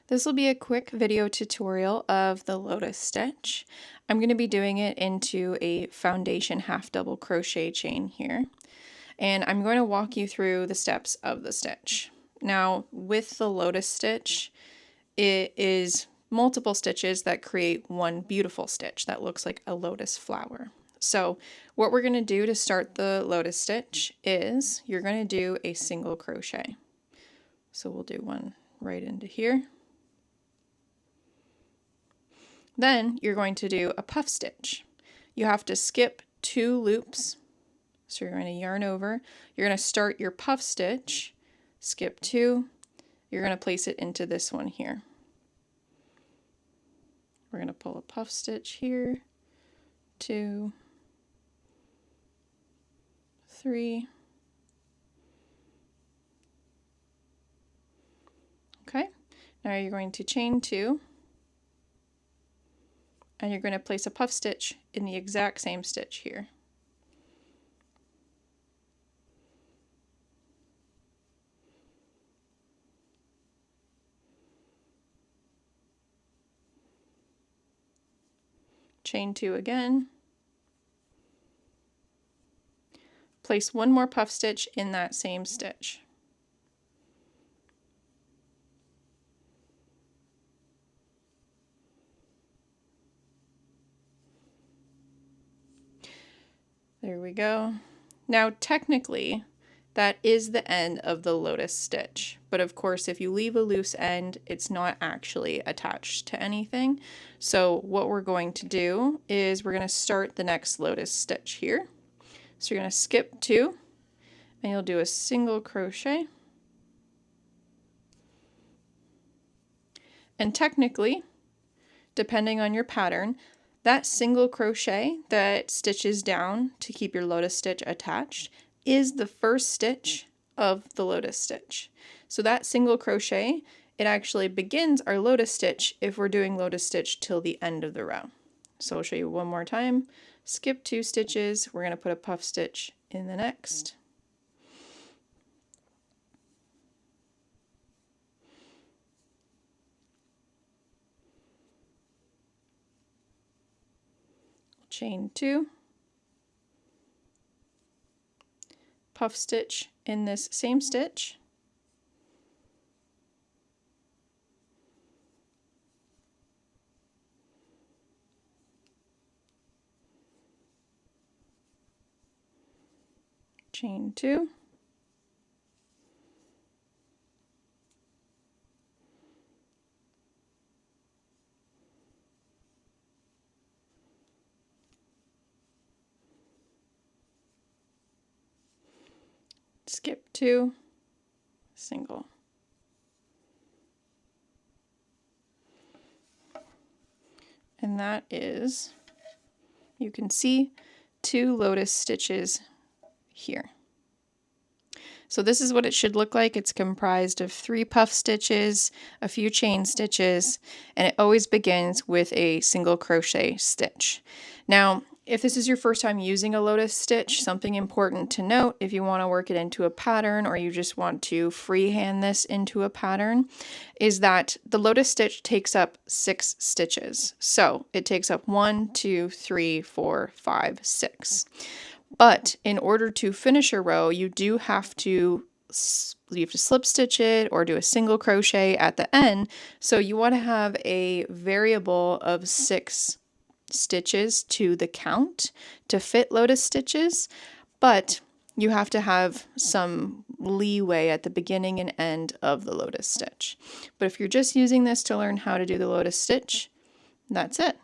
This will be a quick video tutorial of the Lotus stitch. I'm going to be doing it into a foundation half double crochet chain here, and I'm going to walk you through the steps of the stitch. Now with the Lotus stitch, it is multiple stitches that create one beautiful stitch that looks like a lotus flower. So what we're going to do to start the Lotus stitch is you're going to do a single crochet. So we'll do one right into here. Then you're going to do a puff stitch. You have to skip 2 loops. So you're going to yarn over. You're going to start your puff stitch, skip 2. You're going to place it into this one here. We're going to pull a puff stitch here, 2, 3. Okay, now you're going to chain 2. And you're going to place a puff stitch in the exact same stitch here. Chain 2 again. Place one more puff stitch in that same stitch. There we go. Now technically that is the end of the Lotus stitch, but of course if you leave a loose end it's not actually attached to anything. So what we're going to do is we're going to start the next Lotus stitch here. So you're going to skip 2 and you'll do a single crochet, and technically, depending on your pattern, that single crochet that stitches down to keep your Lotus stitch attached is the first stitch of the Lotus stitch. So that single crochet, it actually begins our Lotus stitch if we're doing Lotus stitch till the end of the row. So I'll show you one more time. Skip 2 stitches, we're going to put a puff stitch in the next. Chain 2, puff stitch in this same stitch, chain 2, skip 2, single. And that is, you can see 2 Lotus stitches here. So this is what it should look like. It's comprised of 3 puff stitches, a few chain stitches, and it always begins with a single crochet stitch. Now, if this is your first time using a Lotus stitch, something important to note if you want to work it into a pattern or you just want to freehand this into a pattern is that the Lotus stitch takes up 6 stitches. So it takes up 1, 2, 3, 4, 5, 6. But in order to finish a row, you have to slip stitch it or do a single crochet at the end. So you want to have a variable of 6 stitches to the count to fit Lotus stitches, but you have to have some leeway at the beginning and end of the Lotus stitch. But if you're just using this to learn how to do the Lotus stitch, that's it.